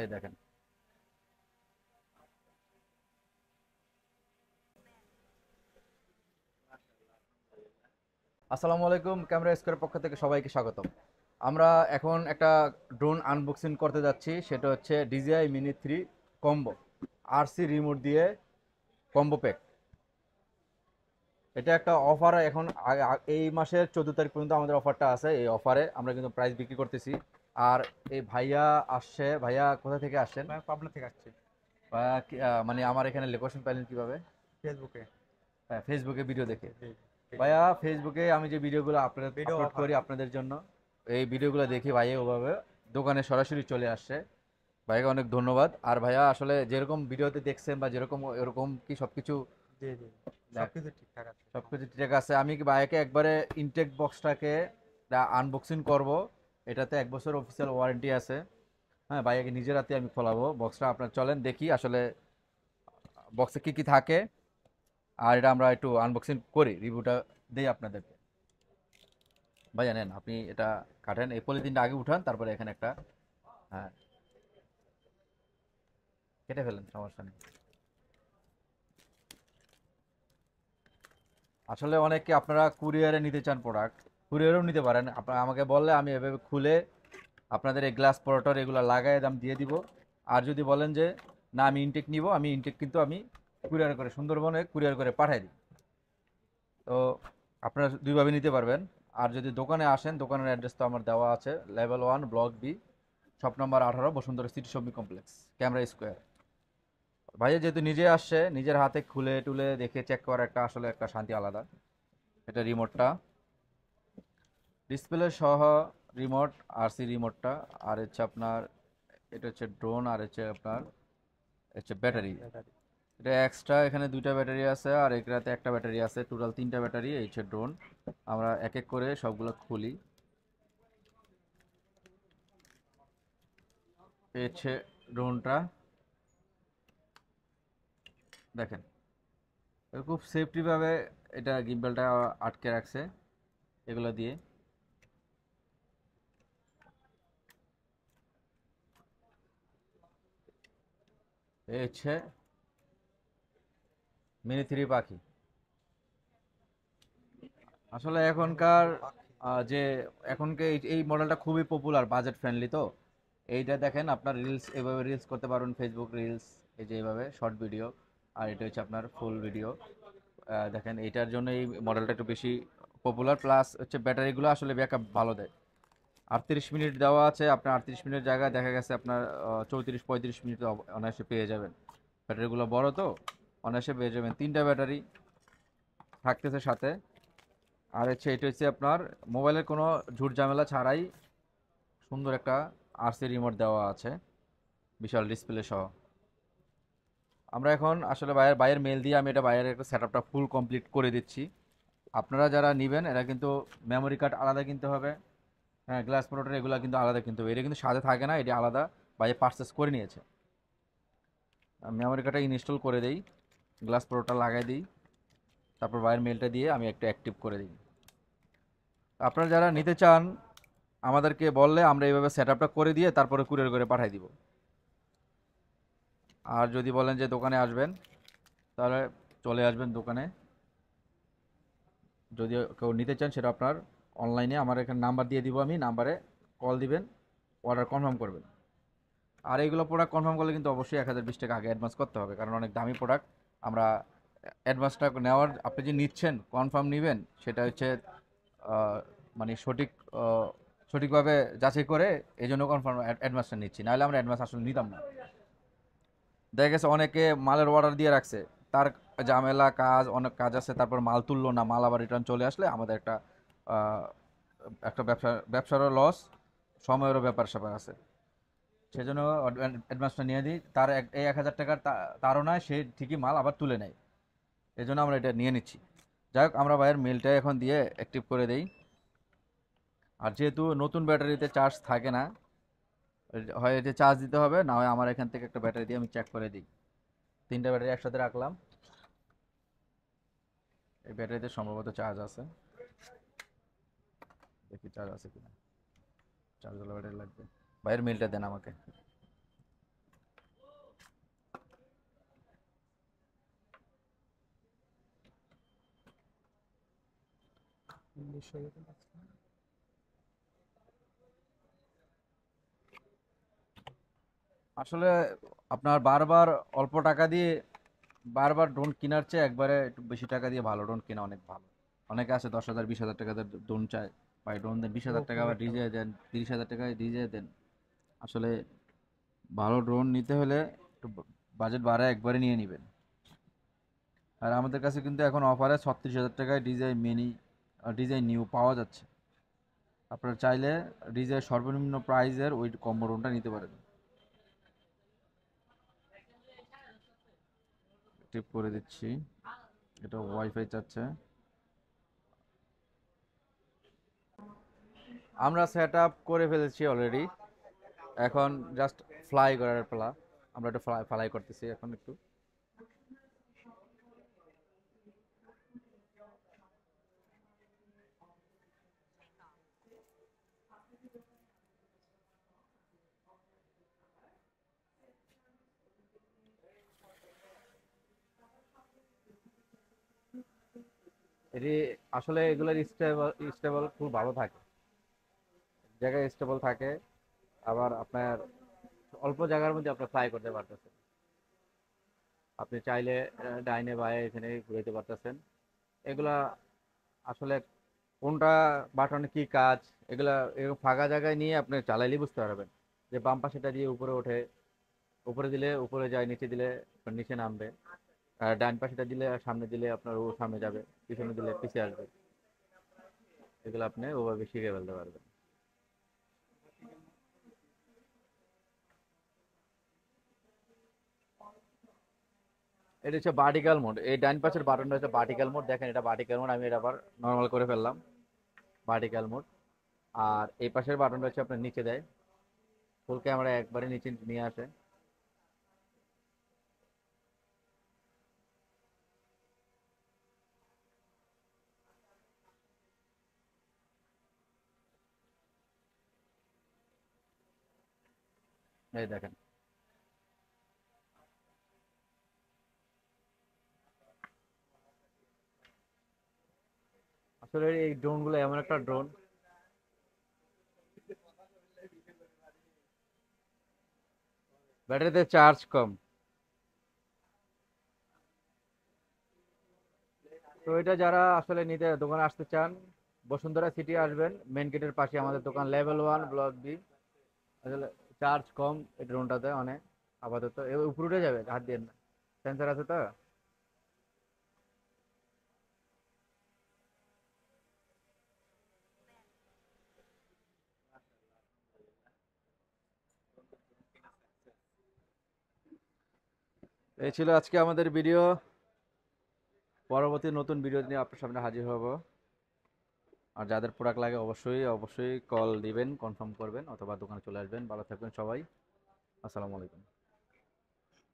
এই দেখেন। আসসালামু আলাইকুম, ক্যামেরা স্কোয়ারের পক্ষ থেকে সবাইকে স্বাগতম। আমরা এখন একটা ড্রোন আনবক্সিং করতে যাচ্ছি, সেটা হচ্ছে DJI mini 3 combo, RC remote দিয়ে কম্বো প্যাক। এটা একটা অফার, এখন এই মাসের 14 তারিখ পর্যন্ত আমাদের অফারটা আছে। এই অফারে আমরা কিন্তু প্রাইস বিক্রি করতেছি। আর এই ভাইয়া আসছে, ভাইয়া কোথা থেকে আসছেন? পাবনা থেকে আসছি। ভাইয়া মানে আমার এখানে লোকেশন পাইলেন কিভাবে? ফেসবুকে। হ্যাঁ, ফেসবুকে ভিডিও দেখে। জি, ভাইয়া ফেসবুকে আমি যে ভিডিওগুলো আপলোড ভিডিও আপলোড অফার। করি আপনাদের জন্য, এই ভিডিওগুলো দেখি ভাইয়া ওভাবে দোকানে সরাসরি চলে আসছে। ভাইয়াকে অনেক ধন্যবাদ। আর ভাইয়া আসলে যেরকম ভিডিওতে দেখছেন বা যেরকম এরকম কি সবকিছু জি জি, দেখ, সবকিছু ঠিকঠাক আছে। সবকিছু ঠিক আছে? আমি কি ভাইয়াকে একবারে ইনটেক বক্সটাকে আনবক্সিং করব। এটাতে 1 বছর অফিসিয়াল ওয়ারেন্টি আছে। হ্যাঁ, ভাইয়াকে নিজের হাতে আমি খোলাবো বক্সটা। আপনার চলেন দেখি আসলে বক্সে কি কি থাকে, আর এটা আমরা একটু আনবক্সিং করি, রিভিউটা দেই আপনাদেরকে। ভাই জানেন, আপনি এটা কাটেন, এই পলিথিনটা আগে উঠান, তারপরে এখানে একটা, হ্যাঁ, কেটে ফেলেন, সমস্যা নেই। আসলে অনেকে আপনারা কুরিয়ারে নিতে চান প্রোডাক্ট, কুরিয়ারেও নিতে পারেন। আপনারা আমাকে বললে আমি এভাবে খুলে আপনাদের এই গ্লাস প্রোডাক্টর এগুলো লাগাই দাম দিয়ে দিব। আর যদি বলেন যে না আমি ইনটেক নিব, আমি ইনটেক কিন্তু আমি কুরিয়ার করে সুন্দরবনে কুরিয়ার করে পাঠাই দিই। তো আপনারা দুইভাবে নিতে পারবেন। আর যদি দোকানে আসেন, দোকানের অ্যাড্রেস তো আমার দেওয়া আছে, level 1 block B, shop number 18, Bashundhara City shopping complex, camera square. ভাইয়া যেহেতু নিজে আসছে, নিজের হাতে খুলে টুলে দেখে চেক করার একটা আসলে একটা শান্তি আলাদা। এটা রিমোটটা, ডিসপ্লে সহ রিমোট, RC রিমোটটা। আর হচ্ছে আপনার, এটা হচ্ছে ড্রোন, আর হচ্ছে আপনার হচ্ছে ব্যাটারি। ব্যাটারি। এটা এক্সট্রা, এখানে দুইটা ব্যাটারি আছে আর এটাতে একটা ব্যাটারি আছে, টোটাল তিনটা ব্যাটারি। এই হচ্ছে ড্রোন। আমরা এক এক করে সবগুলো খুলি। এই হচ্ছে ড্রোনটা, দেখেন। খুব সেফটি ভাবে এটা গিম্বলটা আটকে রাখছে এগুলো দিয়ে। এই হচ্ছে মিনি 3 পাখি। আসলে এখনকার যে এখনকে এই মডেলটা খুবই পপুলার, বাজেট ফ্রেন্ডলি। তো এইটা দেখেন, আপনার রিলস এভাবে রিলস করতে পারবেন, ফেসবুক রিলস, এই যে এইভাবে শর্ট ভিডিও। আর এটা হচ্ছে আপনার ফুল ভিডিও। দেখেন, এইটার জন্য এই মডেলটা একটু বেশি পপুলার। প্লাস হচ্ছে ব্যাটারিগুলো আসলে ব্যাকআপ ভালো দেয়। 38 মিনিট দেওয়া আছে, আপনার 38 মিনিট জায়গায় দেখা গেছে আপনার 34-35 মিনিট অনায়াসে পেয়ে যাবেন। ব্যাটারিগুলো বড় তো, অনায়াসে পেয়ে যাবেন। তিনটা ব্যাটারি থাকতেছে সাথে। আর হচ্ছে এটা হচ্ছে আপনার মোবাইলের কোনো ঝুট ঝামেলা ছাড়াই সুন্দর একটা RC রিমোট দেওয়া আছে, বিশাল ডিসপ্লে সহ। আমরা এখন আসলে বাইরের মেল দিয়ে আমি এটা বাইরের একটা সেটআপটা ফুল কমপ্লিট করে দিচ্ছি। আপনারা যারা নেবেন এরা কিন্তু মেমোরি কার্ড আলাদা কিনতে হবে। হ্যাঁ, গ্লাস প্রোটেক্টর এগুলো কিন্তু আলাদা কিনতে হবে, এটা কিন্তু সাথে থাকে না, এটা আলাদা বাইরে পারচেস করে নিয়েছে। মেমোরি কার্ডটা ইনস্টল করে দেই, গ্লাস প্রোটেক্টর লাগাই দিই, তারপর বাইরের মেলটা দিয়ে আমি একটু অ্যাক্টিভ করে দিই। আপনারা যারা নিতে চান আমাদেরকে বললে আমরা এইভাবে সেটআপটা করে দিয়ে তারপরে কুরিয়ার করে পাঠিয়ে দিব। আর যদি বলেন যে দোকানে আসবেন, তাহলে চলে আসবেন দোকানে। যদি কেউ নিতে চান সেটা আপনার অনলাইনে আমার এখানে নাম্বার দিয়ে দিব, আমি নাম্বারে কল দিবেন, অর্ডার কনফার্ম করবেন। আর এইগুলো প্রোডাক্ট কনফার্ম করলে কিন্তু অবশ্যই 1020 টাকা আগে অ্যাডভান্স করতে হবে, কারণ অনেক দামি প্রোডাক্ট। আমরা অ্যাডভান্সটা নেওয়ার, আপনি যে নিচ্ছেন কনফার্ম নেবেন, সেটা হচ্ছে আহ, মানে সঠিকভাবে যাচাই করে এই জন্য কনফার্ম অ্যাডভান্সটা নিচ্ছি, নাহলে আমরা অ্যাডভান্স আসলে নিতাম না। দেখা গেছে অনেকে মালের অর্ডার দিয়ে রাখছে, তার ঝামেলা কাজ, অনেক কাজ আছে, তারপর মাল তুললো না, মাল আবার রিটার্ন চলে আসলে আমাদের একটা আহ, একটা ব্যবসারও লস, সময়েরও ব্যাপার স্যাপার আছে। সেজন্য অ্যাডভান্সটা নিয়ে দিই। তার এই 1000 টাকার তারও নয়, সে ঠিকই মাল আবার তুলে নেয়, এই জন্য আমরা এটা নিয়ে নিচ্ছি। যাই হোক, আমরা ভাইয়ের মেলটা এখন দিয়ে অ্যাক্টিভ করে দেই। আর যেহেতু নতুন ব্যাটারিতে চার্জ থাকে না, হয় এটা চার্জ দিতে হবে, না হয় আমার এখান থেকে একটা ব্যাটারি দিয়ে আমি চেক করে দিই। তিনটা ব্যাটারি একসাথে রাখলাম, এই ব্যাটারিতে সম্ভবত চার্জ আছে, দেখি চার্জ আছে কিনা। চার্জ হলে ব্যাটারি লাগবে। ভাইয়ের মেলটা দেন আমাকে। আসলে আপনার বারবার অল্প টাকা দিয়ে বারবার ড্রোন কেনার চেয়ে একবারে একটু বেশি টাকা দিয়ে ভালো ড্রোন কেনা অনেক ভালো। অনেকে আছে 10,000 20,000 টাকা দিয়ে ড্রোন চায়, ভাই ড্রোন দেন 20,000 টাকা, ওরকম আবার একটা ডিজে ব্যাপার। দেন 30,000 টাকায় ডিজে দেন। আসলে ভালো ড্রোন নিতে হলে একটু বাজেট বাড়ায় একবারে নিয়ে নেবেন। আর আমাদের কাছে কিন্তু এখন অফারে 36,000 টাকায় ডিজাই মিনি ডিজাই নিউ পাওয়া যাচ্ছে। আপনারা চাইলে ডিজাই সর্বনিম্ন প্রাইজের ওই কম্বো ড্রোনটা নিতে পারেন। টিপ করে দিচ্ছি, এটা ওয়াইফাই চাচ্ছে। আমরা সেট আপ করে ফেলেছি অলরেডি, এখন জাস্ট ফ্লাই করার পালা। আমরা একটু ফ্লাই ফ্লাই করতেছি এখন একটু। এটি আসলে এগুলোর স্টেবল স্টেবল খুব ভালো থাকে, জায়গায় স্টেবল থাকে। আবার আপনার অল্প জায়গার মধ্যে আপনি ফ্লাই করতে পারতেছেন। আপনি চাইলে ডাইনে বায়ে এখানে ঘুরাইতে পারতেছেন। এগুলা আসলে কোনটা বাটনে কি কাজ, এগুলা এরকম ফাঁকা জায়গায় নিয়ে আপনি চালাইলেই বুঝতে পারবেন যে বাম পাশেটা দিয়ে উপরে ওঠে, উপরে দিলে উপরে যায়, নিচে দিলে আপনার নিচে নামবে। আর ডান পাশেটা দিলে সামনে দিলে আপনার ও সামনে যাবে, পিছনে দিলে পিছিয়ে আসবে। এগুলো আপনি ওভাবে শিখে ফেলতে পারবেন। এটা হচ্ছে ভার্টিক্যাল মোড, এই ডান পাশের বাটনটা হচ্ছে ভার্টিক্যাল মোড। দেখেন এটা ভার্টিক্যাল মোড, আমি এটা আবার নর্মাল করে ফেললাম, ভার্টিক্যাল মোড। আর এই পাশের বাটনটা হচ্ছে আপনার নিচে দেয়, ফুল ক্যামেরা একবারে নিচে নিয়ে আসে। এই দেখেন। আসলে এই ড্রোন গুলো এমন একটা ড্রোন, ব্যাটারিতে চার্জ কম। তো এটা যারা আসলে নিতে দোকানে আসতে চান, বসুন্ধরা সিটি আসবেন, মেন গেটের পাশে আমাদের দোকান, লেভেল 1 ব্লক বি। আসলে চার্জ কম এই ড্রোনটাতে অনেক। আপাতত উপরে উঠে যাবে, হাত দিয়ে না, সেন্সার আছে তো। এই ছিল আজকে আমাদের ভিডিও। পরবর্তী নতুন ভিডিও নিয়ে আপনার সামনে হাজির হব। আর যাদের প্রোডাক্ট লাগে অবশ্যই অবশ্যই কল দিবেন, কনফার্ম করবেন, অথবা দোকানে চলে আসবেন। ভালো থাকবেন সবাই। আসসালামু আলাইকুম।